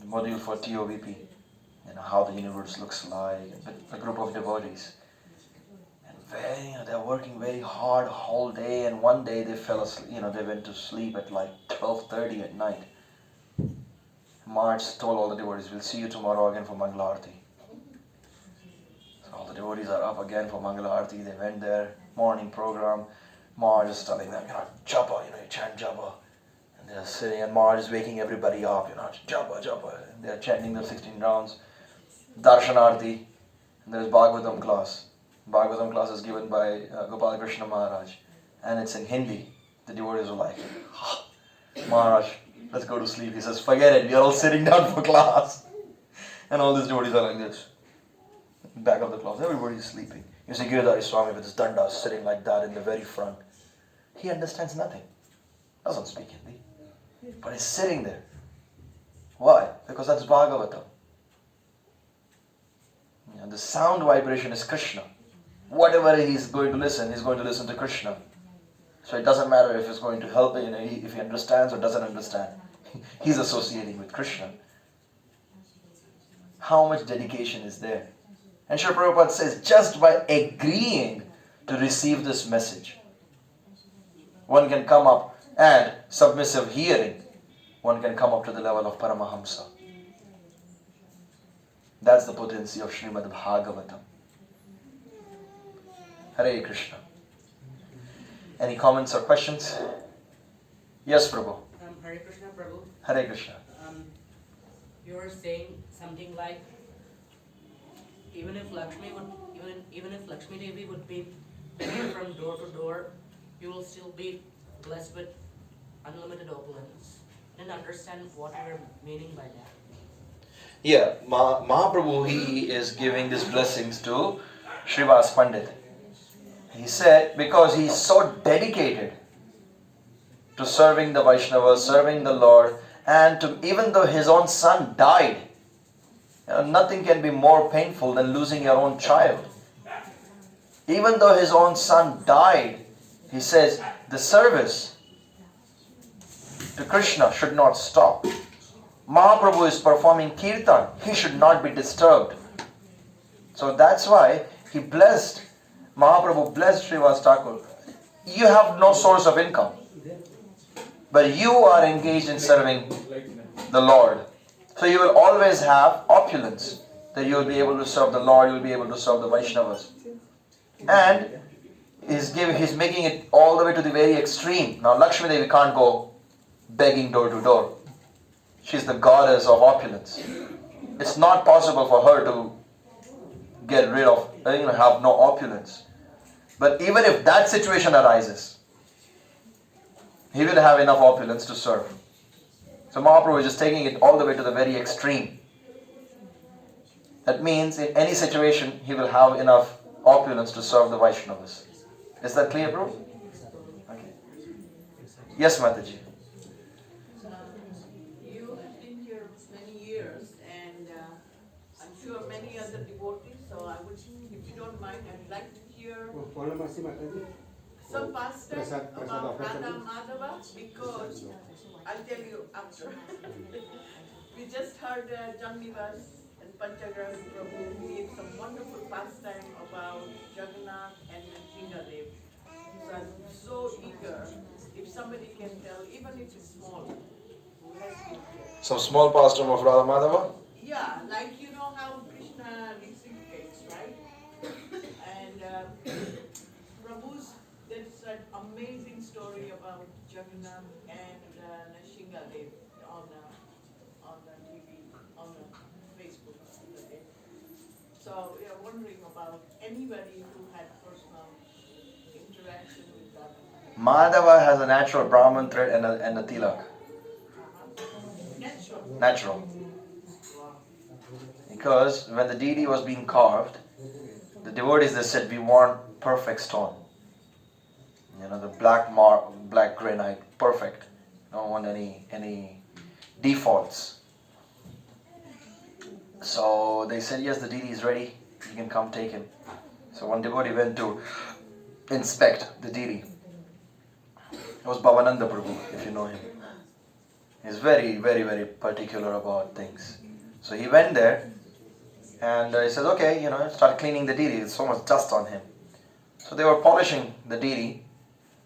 module for TOVP, how the universe looks like, a group of devotees. And they're working very hard whole day, and one day they fell asleep, they went to sleep at like 12:30 at night. Maharaj told all the devotees, we'll see you tomorrow again for Mangala Arati. So all the devotees are up again for Mangala Arati. They went there, morning program. Maharaj is telling them, japa, you chant japa. And they're sitting, and Maharaj is waking everybody up, japa, japa. And they're chanting the 16 rounds. Darshanarti. And there's Bhagavatam class. Bhagavatam class is given by Gopal Krishna Maharaj. And it's in Hindi. The devotees are like, Maharaj, let's go to sleep. He says, forget it, we are all sitting down for class. And all these devotees are like this. Back of the class, everybody is sleeping. You see Giridhari Swami with his dandas sitting like that in the very front. He understands nothing. Doesn't speak Hindi. But he's sitting there. Why? Because that's Bhagavatam. The sound vibration is Krishna. Whatever he's going to listen to Krishna. So it doesn't matter if it's going to help, if he understands or doesn't understand. He's associating with Krishna. How much dedication is there? And Srila Prabhupada says, just by agreeing to receive this message, one can come up, and submissive hearing, one can come up to the level of Paramahamsa. That's the potency of Shrimad Bhagavatam. Hare Krishna. Any comments or questions? Yes, Prabhu. Hare Krishna, Prabhu. Hare Krishna. You were saying something like, even if Lakshmi Devi would be begging from door to door, you will still be blessed with unlimited opulence. I didn't understand what you were meaning by that. Yeah, Mahaprabhu, he is giving these blessings to Srivas Pandit. He said, because he's so dedicated to serving the Vaishnavas, serving the Lord, and even though his own son died, nothing can be more painful than losing your own child. Even though his own son died, he says, the service to Krishna should not stop. Mahaprabhu is performing kirtan. He should not be disturbed. So that's why Mahaprabhu blessed Srivas Thakur. You have no source of income, but you are engaged in serving the Lord. So you will always have opulence, that you will be able to serve the Lord, you will be able to serve the Vaishnavas. And he's making it all the way to the very extreme. Now Lakshmi Devi can't go begging door to door. She's the goddess of opulence. It's not possible for her to get rid of, have no opulence. But even if that situation arises, he will have enough opulence to serve. So Mahaprabhu is just taking it all the way to the very extreme. That means in any situation, he will have enough opulence to serve the Vaishnavas. Is that clear, bro? Okay. Yes, Mataji. You have been here many years, and I'm sure many other devotees, so I would, if you don't mind, I'd like to hear some pastime about Radha Madhava, because I'll tell you after. We just heard Jamnivas and Panchagrahi Prabhu gave some wonderful pastime about Jagannath and Shingadev. So I'm so eager, if somebody can tell, even if it's small, who has been here. Some small pastime of Radha Madhava? Yeah, like you know how Krishna reciprocates, right? And Prabhu's, there's an amazing story about Jagannath and Shingadev on TV, on Facebook. Okay. So we are wondering about anybody who had personal interaction with Jagannath. Madhava has a natural Brahman thread and a tilak. Natural. Because when the deity was being carved, the devotees, they said, we want perfect stone. The black granite, perfect. Don't want any defaults. So they said, yes, the deity is ready. You can come take him. So one devotee went to inspect the deity. It was Bhavananda Prabhu, if you know him. He's very, very, very particular about things. So he went there and he says, okay, start cleaning the deity. There's so much dust on him. So they were polishing the deity,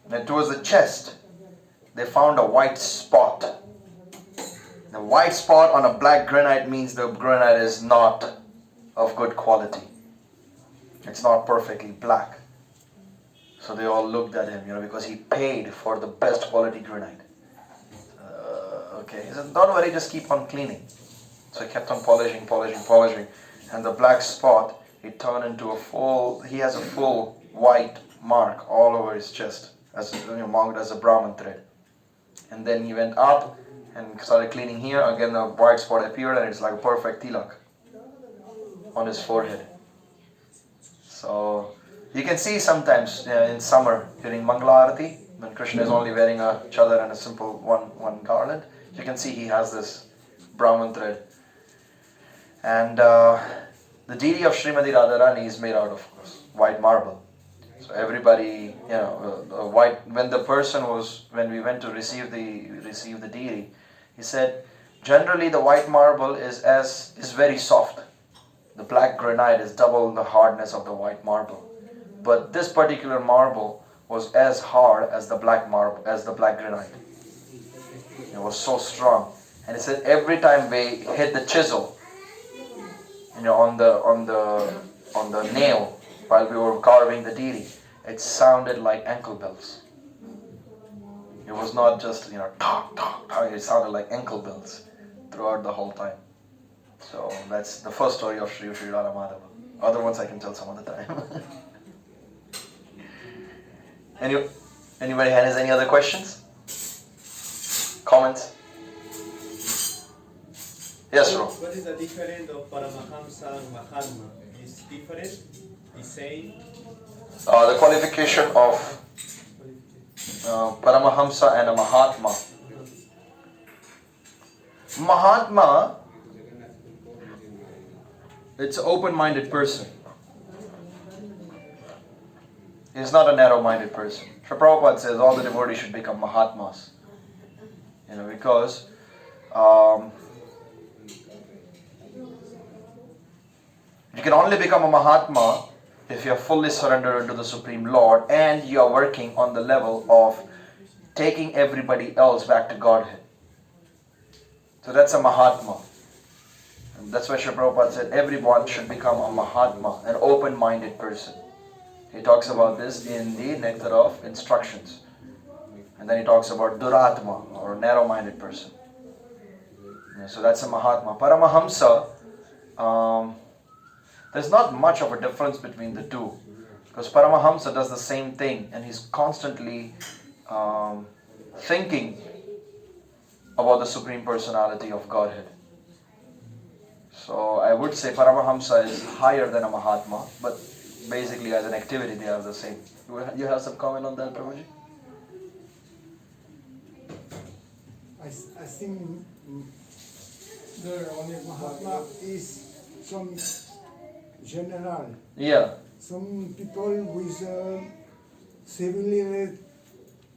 and towards the chest, they found a white spot. The white spot on a black granite means the granite is not of good quality. It's not perfectly black. So they all looked at him, because he paid for the best quality granite. Okay, he said, don't worry, just keep on cleaning. So he kept on polishing, and the black spot, it turned into he has a full white mark all over his chest, as marked as a Brahman thread. And then he went up and started cleaning here. Again, the white spot appeared, and it's like a perfect tilak on his forehead. So you can see sometimes in summer during Mangala Arati, when Krishna is only wearing a chadar and a simple one garland, you can see he has this Brahman thread. And the deity of Srimati Radharani is made out of course, white marble. So everybody, when we went to receive the deity, he said, generally the white marble is very soft. The black granite is double the hardness of the white marble. But this particular marble was as hard as the black granite. It was so strong. And he said every time we hit the chisel, on the nail while we were carving the deity, it sounded like ankle bells. It was not just talk, it sounded like ankle bells throughout the whole time. So that's the first story of Sri Radha Madhava. Other ones I can tell some other time. Anybody has any other questions? Comments? Yes, Ro. What is the difference of Paramahamsa and Mahatma? Is different? The same? The qualification of Paramahamsa and a Mahatma. Mahatma, it's an open-minded person. He's not a narrow-minded person. Sri Prabhupada says all the devotees should become Mahatmas. Because you can only become a Mahatma if you are fully surrendered unto the Supreme Lord and you are working on the level of taking everybody else back to Godhead. So that's a Mahatma. And that's why Sri Prabhupada said everyone should become a Mahatma, an open-minded person. He talks about this in the Nectar of Instructions. And then he talks about Duratma, or narrow-minded person. So that's a Mahatma. Paramahamsa, there's not much of a difference between the two. Because Paramahamsa does the same thing and he's constantly thinking about the Supreme Personality of Godhead. So I would say Paramahamsa is higher than a Mahatma, but basically as an activity they are the same. You have some comment on that, Prabhuji? I think the only Mahatma is some general. Yeah. Some people with severely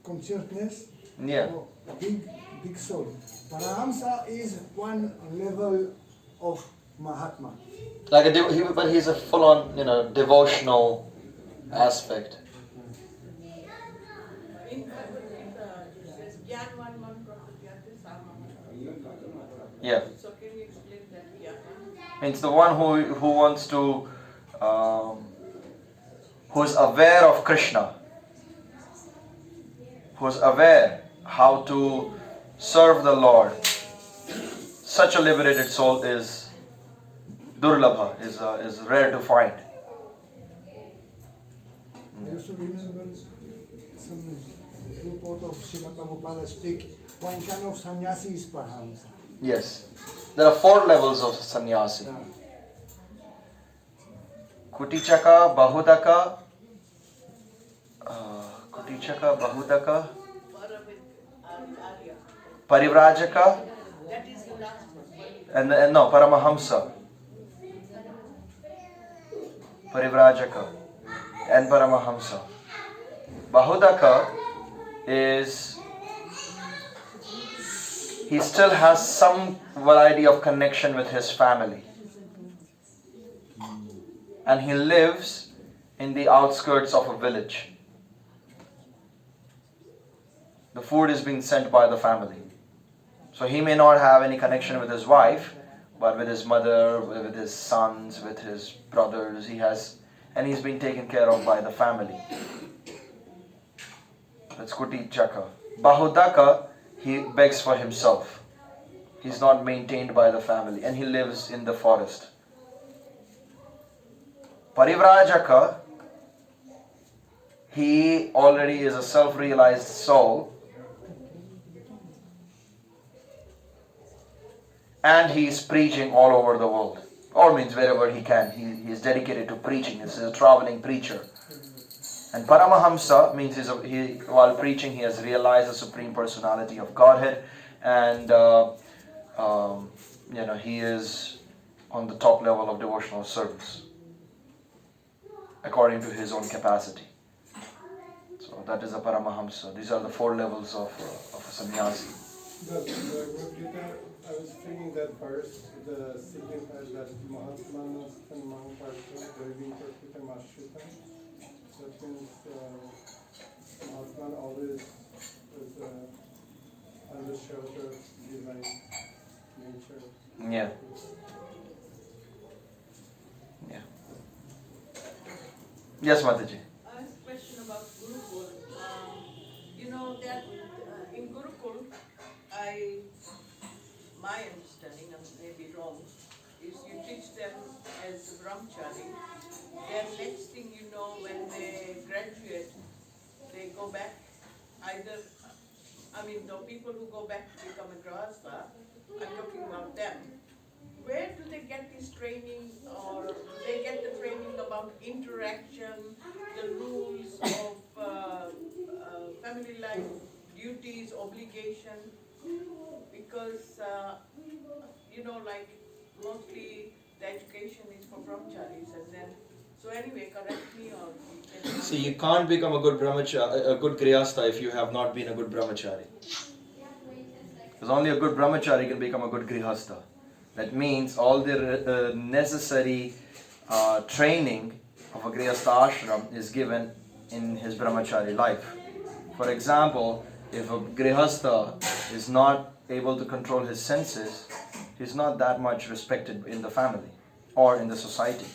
consciousness. Yeah. Or big soul. Paramahamsa is one level of Mahatma. But he's a full-on, devotional aspect. Yeah. So can you explain that? Yeah. It's the one who wants to, who's aware of Krishna, who's aware how to serve the Lord. Such a liberated soul is durlabha, is rare to find. I also remember some report of Shrimad Bhagavatam speak, one kind of sannyasi is Paramahamsa. Yes. There are 4 levels of sannyasi. Kutichaka, Bahudaka, Parivrajaka, That is the last one. and no, Paramahamsa. Parivrajaka and Paramahamsa. Bahudaka is he still has some variety of connection with his family. And he lives in the outskirts of a village. The food is being sent by the family. So he may not have any connection with his wife, but with his mother, with his sons, with his brothers, and he's being taken care of by the family. That's Kuti Chaka. Bahudaka, he begs for himself. He's not maintained by the family, and he lives in the forest. Parivrajaka, he already is a self-realized soul, and he is preaching all over the world. Or means wherever he can. He is dedicated to preaching. This is a traveling preacher. And Paramahamsa means while preaching he has realized the Supreme Personality of Godhead, and he is on the top level of devotional service according to his own capacity. So that is a Paramahamsa. These are the 4 levels of a sannyasi. The Gita, I was thinking that verse, the signifies that Mahatmanas and Mahaparta, Devim Prakita Mashrita. That means Mahatman always is under shelter of divine nature. Yeah. Yeah. Yes, Mataji. I have a question about Gurukul. You know that in Gurukul, my understanding, I may be wrong, is you teach them as a brahmachari. Then next thing you know, when they graduate, they go back the people who go back to become a grahastha, I'm talking about them. Where do they get this training, or do they get the training about interaction, the rules of family life, duties, obligation? Because, mostly the education is for brahmacharis, and then, so anyway, correct me or you can... See, you can't become a good brahmachari, a good grihastha if you have not been a good brahmachari. Because only a good brahmachari can become a good grihastha. That means all the necessary training of a grihastha ashram is given in his brahmachari life. For example, if a grihastha is not able to control his senses, he's not that much respected in the family or in the society.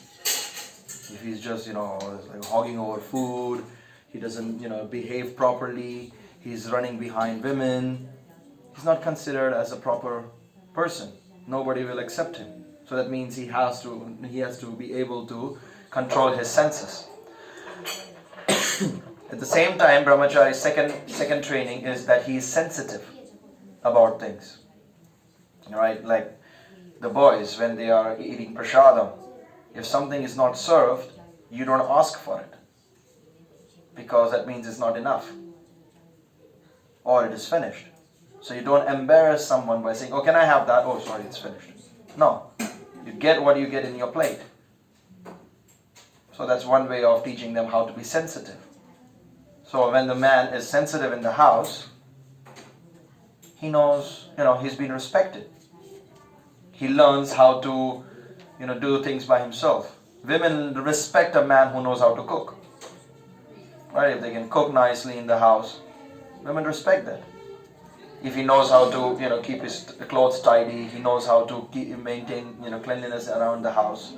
If he's just, like hogging over food, he doesn't, behave properly, he's running behind women, he's not considered as a proper person. Nobody will accept him. So that means he has to be able to control his senses. At the same time, brahmachari's second training is that he is sensitive about things. Right? Like the boys, when they are eating prasadam, if something is not served, you don't ask for it. Because that means it's not enough. Or it is finished. So you don't embarrass someone by saying, oh, can I have that? Oh, sorry, it's finished. No. You get what you get in your plate. So that's one way of teaching them how to be sensitive. So when the man is sensitive in the house, he knows, he's been respected. He learns how to, do things by himself. Women respect a man who knows how to cook. Right? If they can cook nicely in the house, women respect that. If he knows how to, keep his clothes tidy, he knows how to maintain, cleanliness around the house,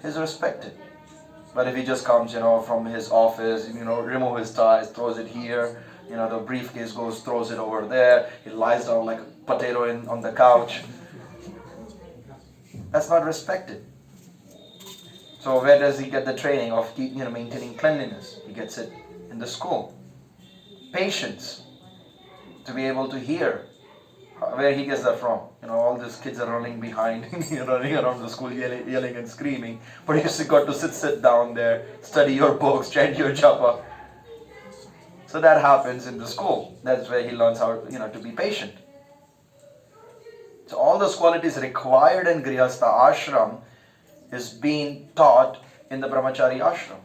he's respected. But if he just comes, from his office, remove his ties, throws it here, the briefcase throws it over there, he lies down like a potato on the couch, that's not respected. So where does he get the training of, maintaining cleanliness? He gets it in the school. Patience. To be able to hear. Where he gets that from? All these kids are running behind, running around the school, yelling and screaming. But you got to sit down there, study your books, chant your japa. So that happens in the school. That's where he learns how, to be patient. So all those qualities required in Grihastha ashram is being taught in the Brahmachari ashram.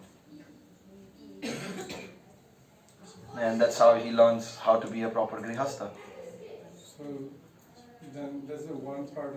And that's how he learns how to be a proper Grihastha. So then there's a one part of